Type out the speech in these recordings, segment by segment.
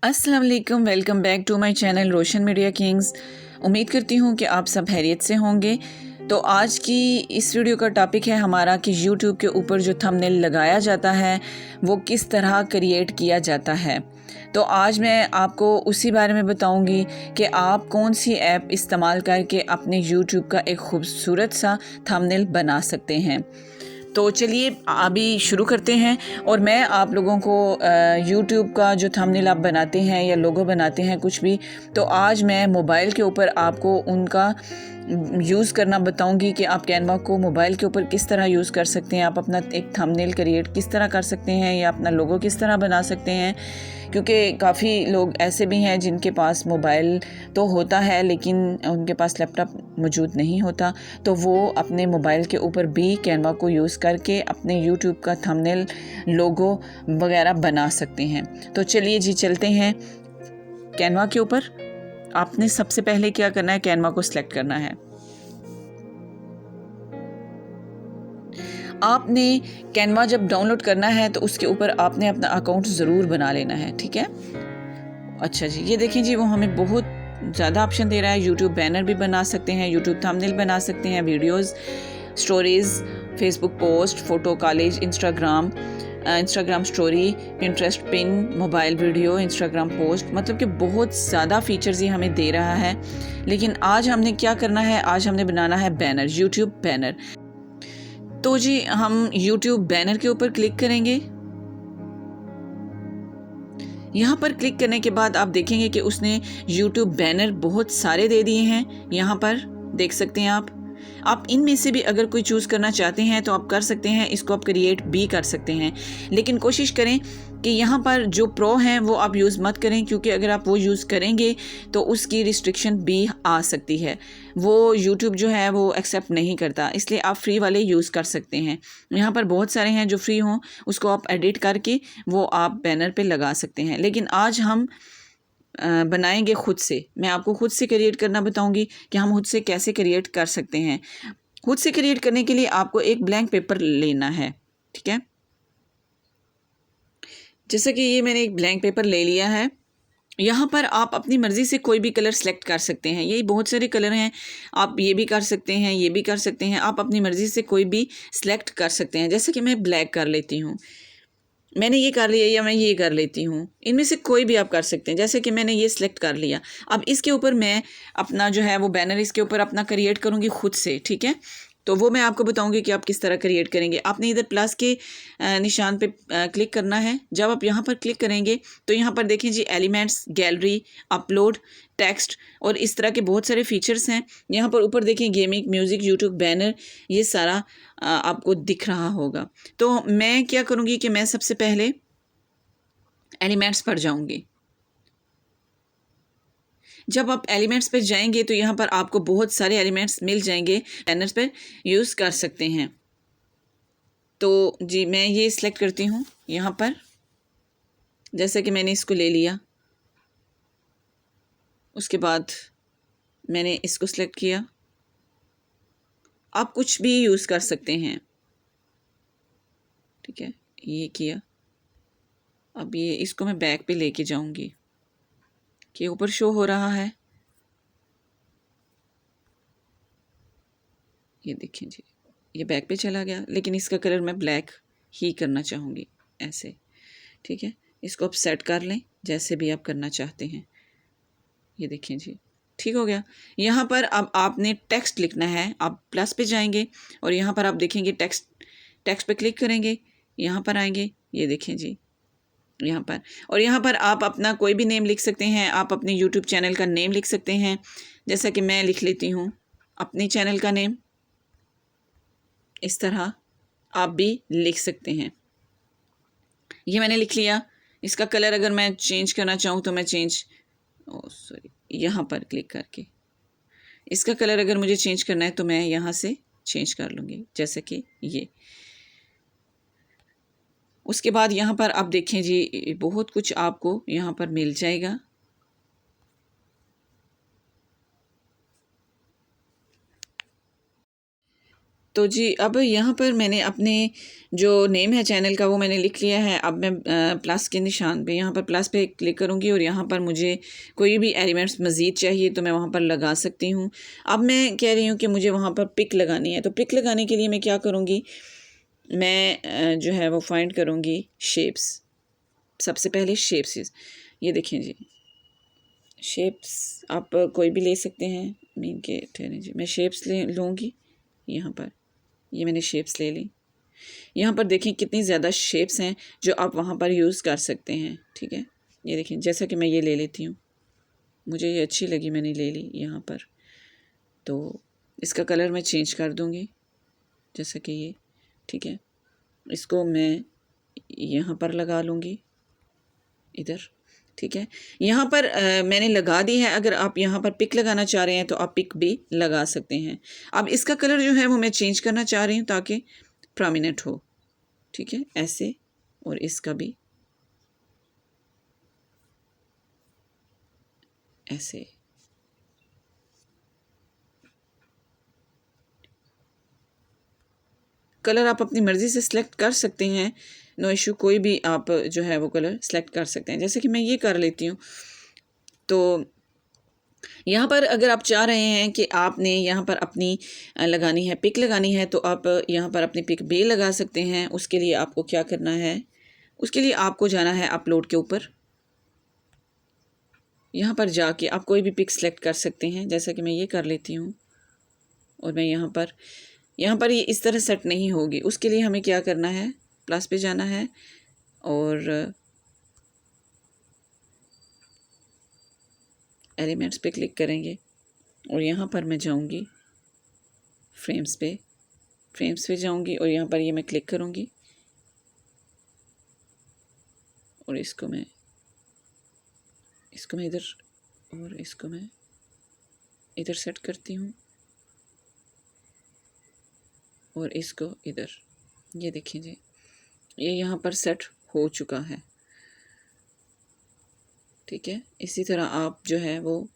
अस्सलाम वालेकुम, welcome back to my channel Roshan media kings. उम्मीद करती हूँ कि आप सब खैरियत से होंगे। तो आज की इस वीडियो का टॉपिक है हमारा कि YouTube के ऊपर जो थंबनेल लगाया जाता है वो किस तरह क्रिएट किया जाता है। तो आज मैं आपको उसी बारे में बताऊंगी कि आप कौन सी ऐप इस्तेमाल करके अपने YouTube का एक खूबसूरत सा थंबनेल बना सकते हैं। तो चलिए अभी शुरू करते हैं। और मैं आप लोगों को YouTube का जो थंबनेल आप बनाते हैं या लोगो बनाते हैं कुछ भी, तो आज मैं मोबाइल के ऊपर आपको उनका यूज़ करना बताऊंगी कि आप कैनवा को मोबाइल के ऊपर किस तरह यूज़ कर सकते हैं, आप अपना एक थंबनेल क्रिएट किस तरह कर सकते हैं या अपना लोगो किस तरह बना सकते हैं। क्योंकि काफ़ी लोग ऐसे भी हैं जिनके पास मोबाइल तो होता है लेकिन उनके पास लैपटॉप मौजूद नहीं होता, तो वो अपने मोबाइल के ऊपर भी कैनवा को यूज़ करके अपने यूट्यूब का थंबनेल लोगो वगैरह बना सकते हैं। तो चलिए जी चलते हैं कैनवा के ऊपर। आपने सबसे पहले क्या करना है, कैनवा को सिलेक्ट करना है। आपने कैनवा जब डाउनलोड करना है तो उसके ऊपर आपने अपना अकाउंट ज़रूर बना लेना है, ठीक है। अच्छा जी, ये देखें जी, वो हमें बहुत ज़्यादा ऑप्शन दे रहा है। यूट्यूब बैनर भी बना सकते हैं, यूट्यूब थंबनेल बना सकते हैं, videos, stories, Facebook post, photo college, Instagram story, Pinterest pin, mobile video, Instagram post, मतलब कि बहुत ज़्यादा फीचर्स ये हमें दे रहा है। लेकिन आज हमने क्या करना है, आज हमने बनाना है बैनर, यूट्यूब बैनर। तो जी हम यूट्यूब बैनर के ऊपर क्लिक करेंगे। यहाँ पर क्लिक करने के बाद आप देखेंगे कि उसने यूट्यूब बैनर बहुत सारे दे दिए हैं। यहाँ पर देख सकते हैं आप इनमें से भी अगर कोई चूज़ करना चाहते हैं तो आप कर सकते हैं, इसको आप क्रिएट भी कर सकते हैं। लेकिन कोशिश करें कि यहाँ पर जो प्रो हैं वो आप यूज़ मत करें, क्योंकि अगर आप वो यूज़ करेंगे तो उसकी रिस्ट्रिक्शन भी आ सकती है। वो यूट्यूब जो है वो एक्सेप्ट नहीं करता, इसलिए आप फ्री वाले यूज़ कर सकते हैं। यहाँ पर बहुत सारे हैं जो फ्री हों, उसको आप एडिट करके वो आप बैनर पे लगा सकते हैं। लेकिन आज हम बनाएंगे खुद से। मैं आपको खुद से क्रिएट करना बताऊंगी कि हम खुद से कैसे क्रिएट कर सकते हैं। खुद से क्रिएट करने के लिए आपको एक ब्लैंक पेपर लेना है, ठीक है। जैसे कि ये मैंने एक ब्लैंक पेपर ले लिया है। यहाँ पर आप अपनी मर्ज़ी से कोई भी कलर सेलेक्ट कर सकते हैं। यही बहुत सारे कलर हैं, आप ये भी कर सकते हैं, ये भी कर सकते हैं। आप अपनी मर्ज़ी से कोई भी सेलेक्ट कर सकते हैं। जैसे कि मैं ब्लैक कर लेती हूँ, मैंने ये कर लिया, या मैं ये कर लेती हूँ। इनमें से कोई भी आप कर सकते हैं। जैसे कि मैंने ये सिलेक्ट कर लिया। अब इसके ऊपर मैं अपना जो है वो बैनर इसके ऊपर अपना क्रिएट करूँगी खुद से, ठीक है। तो वो मैं आपको बताऊंगी कि आप किस तरह क्रिएट करेंगे। आपने इधर प्लस के निशान पे क्लिक करना है। जब आप यहाँ पर क्लिक करेंगे तो यहाँ पर देखें जी, एलिमेंट्स, गैलरी, अपलोड, टेक्स्ट और इस तरह के बहुत सारे फीचर्स हैं। यहाँ पर ऊपर देखें गेमिंग, म्यूज़िक, यूट्यूब बैनर, ये सारा आपको दिख रहा होगा। तो मैं क्या करूँगी कि मैं सबसे पहले एलिमेंट्स पर जाऊँगी। जब आप एलिमेंट्स पर जाएंगे तो यहाँ पर आपको बहुत सारे एलिमेंट्स मिल जाएंगे, बैनर्स पर यूज़ कर सकते हैं। तो जी मैं ये सिलेक्ट करती हूँ यहाँ पर। जैसे कि मैंने इसको ले लिया, उसके बाद मैंने इसको सिलेक्ट किया। आप कुछ भी यूज़ कर सकते हैं, ठीक है। ये किया। अब ये इसको मैं बैक पे लेके जाऊंगी कि ऊपर शो हो रहा है। ये देखें जी, ये बैक पे चला गया, लेकिन इसका कलर मैं ब्लैक ही करना चाहूँगी, ऐसे, ठीक है। इसको आप सेट कर लें जैसे भी आप करना चाहते हैं। ये देखें जी, ठीक हो गया। यहाँ पर अब आपने टेक्स्ट लिखना है। आप प्लस पे जाएंगे और यहाँ पर आप देखेंगे टेक्स्ट पे क्लिक करेंगे, यहाँ पर आएंगे, ये देखें जी यहाँ पर। और यहाँ पर आप अपना कोई भी नेम लिख सकते हैं। आप अपने यूट्यूब चैनल का नेम लिख सकते हैं। जैसा कि मैं लिख लेती हूँ अपने चैनल का नेम, इस तरह आप भी लिख सकते हैं। ये मैंने लिख लिया। इसका कलर अगर मैं चेंज करना चाहूँ तो मैं यहाँ पर क्लिक करके इसका कलर अगर मुझे चेंज करना है तो मैं यहाँ से चेंज कर लूँगी, जैसे कि ये। उसके बाद यहाँ पर आप देखें जी, बहुत कुछ आपको यहाँ पर मिल जाएगा। तो जी अब यहाँ पर मैंने अपने जो नेम है चैनल का वो मैंने लिख लिया है। अब मैं प्लस के निशान पे, यहाँ पर प्लस पे क्लिक करूँगी और यहाँ पर मुझे कोई भी एलिमेंट्स मज़ीद चाहिए तो मैं वहाँ पर लगा सकती हूँ। अब मैं कह रही हूँ कि मुझे वहाँ पर पिक लगानी है, तो पिक लगाने के लिए मैं क्या करूँगी, मैं जो है वो फाइंड करूँगी शेप्स। सबसे पहले शेप्स, ये देखें जी, शेप्स आप कोई भी ले सकते हैं। मीन के ठहरे जी, मैं शेप्स ले लूँगी। यहाँ पर ये मैंने शेप्स ले ली। यहाँ पर देखें कितनी ज़्यादा शेप्स हैं जो आप वहाँ पर यूज़ कर सकते हैं। ठीक है, ये देखें, जैसा कि मैं ये ले लेती हूँ, मुझे ये अच्छी लगी, मैंने ले ली यहाँ पर। तो इसका कलर मैं चेंज कर दूँगी, जैसा कि ये, ठीक है। इसको मैं यहाँ पर लगा लूँगी, इधर, ठीक है। यहाँ पर मैंने लगा दी है। अगर आप यहाँ पर पिक लगाना चाह रहे हैं तो आप पिक भी लगा सकते हैं। अब इसका कलर जो है वो मैं चेंज करना चाह रही हूँ ताकि प्रोमिनेंट हो, ठीक है, ऐसे। और इसका भी ऐसे। कलर आप अपनी मर्ज़ी से सिलेक्ट कर सकते हैं, नो इशू, कोई भी आप जो है वो कलर सेलेक्ट कर सकते हैं। जैसे कि मैं ये कर लेती हूँ। तो यहाँ पर अगर आप चाह रहे हैं कि आपने यहाँ पर अपनी लगानी है, पिक लगानी है, तो आप यहाँ पर अपनी पिक भी लगा सकते हैं। उसके लिए आपको क्या करना है, उसके लिए आपको जाना है अपलोड के ऊपर। यहाँ पर जाके आप कोई भी पिक सेलेक्ट कर सकते हैं, जैसा कि मैं ये कर लेती हूँ। और मैं यहाँ पर ये इस तरह सेट नहीं होगी। उसके लिए हमें क्या करना है, प्लस पे जाना है और एलिमेंट्स पे क्लिक करेंगे और यहाँ पर मैं जाऊँगी फ्रेम्स पे जाऊँगी और यहाँ पर ये मैं क्लिक करूँगी और इसको मैं इधर और इसको मैं इधर सेट करती हूँ और इसको इधर। ये देखें जी, ये यहाँ पर सेट हो चुका है, ठीक है। इसी तरह आप जो है वो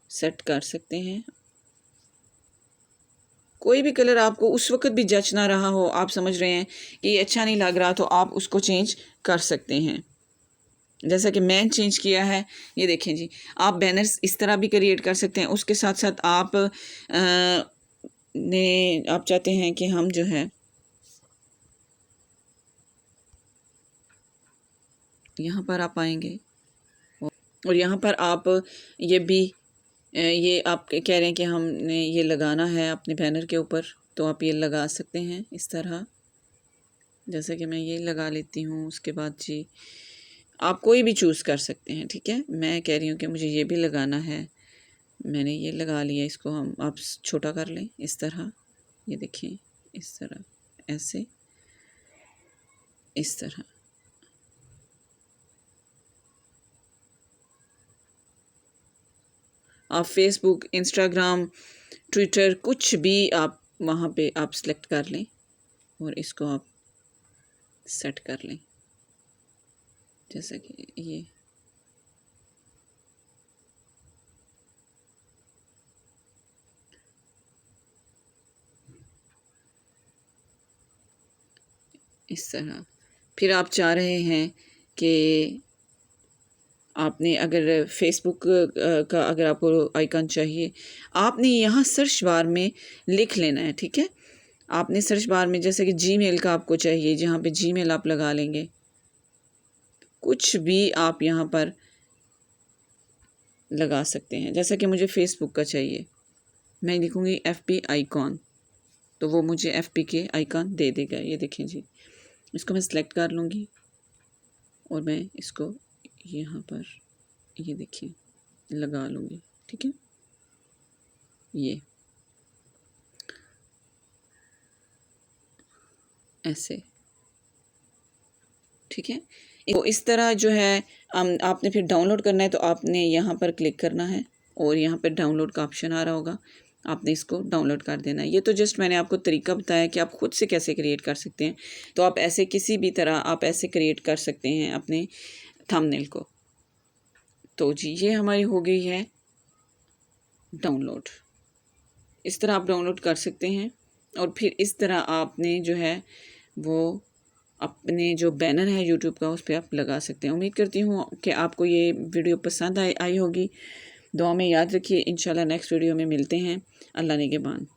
सेट कर सकते हैं। कोई भी कलर आपको उस वक्त भी जच ना रहा हो, आप समझ रहे हैं कि ये अच्छा नहीं लग रहा, तो आप उसको चेंज कर सकते हैं, जैसा कि मैं चेंज किया है। ये देखें जी, आप बैनर्स इस तरह भी क्रिएट कर सकते हैं। उसके साथ साथ आप आप चाहते हैं कि हम जो है यहाँ पर आप आएंगे और यहाँ पर आप ये भी ये आप कह रहे हैं कि हमने ये लगाना है अपने बैनर के ऊपर, तो आप ये लगा सकते हैं इस तरह, जैसे कि मैं ये लगा लेती हूँ। उसके बाद जी आप कोई भी चूज़ कर सकते हैं, ठीक है। मैं कह रही हूँ कि मुझे ये भी लगाना है, मैंने ये लगा लिया। इसको हम आप छोटा कर लें इस तरह, ये देखें, इस तरह, ऐसे, इस तरह। आप फेसबुक, इंस्टाग्राम, ट्विटर, कुछ भी आप वहाँ पे आप सेलेक्ट कर लें और इसको आप सेट कर लें, जैसा कि ये। इस तरह फिर आप चाह रहे हैं कि आपने अगर फेसबुक का अगर आपको आइकन चाहिए, आपने यहाँ सर्च बार में लिख लेना है, ठीक है। आपने सर्च बार में जैसे कि जीमेल का आपको चाहिए, जहाँ पे जीमेल आप लगा लेंगे। कुछ भी आप यहाँ पर लगा सकते हैं, जैसा कि मुझे फेसबुक का चाहिए, मैं लिखूँगी FB आइकॉन, तो वो मुझे FB के आइकॉन दे देगा। ये देखें जी, इसको मैं सिलेक्ट कर लूँगी और मैं इसको यहाँ पर ये देखिए लगा लूँगी, ठीक है। ये ऐसे, ठीक है। तो इस तरह जो है आपने फिर डाउनलोड करना है, तो आपने यहाँ पर क्लिक करना है और यहाँ पर डाउनलोड का ऑप्शन आ रहा होगा, आपने इसको डाउनलोड कर देना है। ये तो जस्ट मैंने आपको तरीका बताया कि आप ख़ुद से कैसे क्रिएट कर सकते हैं। तो आप ऐसे किसी भी तरह आप ऐसे क्रिएट कर सकते हैं अपने थंबनेल को। तो जी ये हमारी हो गई है डाउनलोड। इस तरह आप डाउनलोड कर सकते हैं और फिर इस तरह आपने जो है वो अपने जो बैनर है यूट्यूब का उस पर आप लगा सकते हैं। उम्मीद करती हूँ कि आपको ये वीडियो पसंद आई होगी। दुआ में याद रखिए। इंशाल्लाह नेक्स्ट वीडियो में मिलते हैं। अल्लाह निगहबान।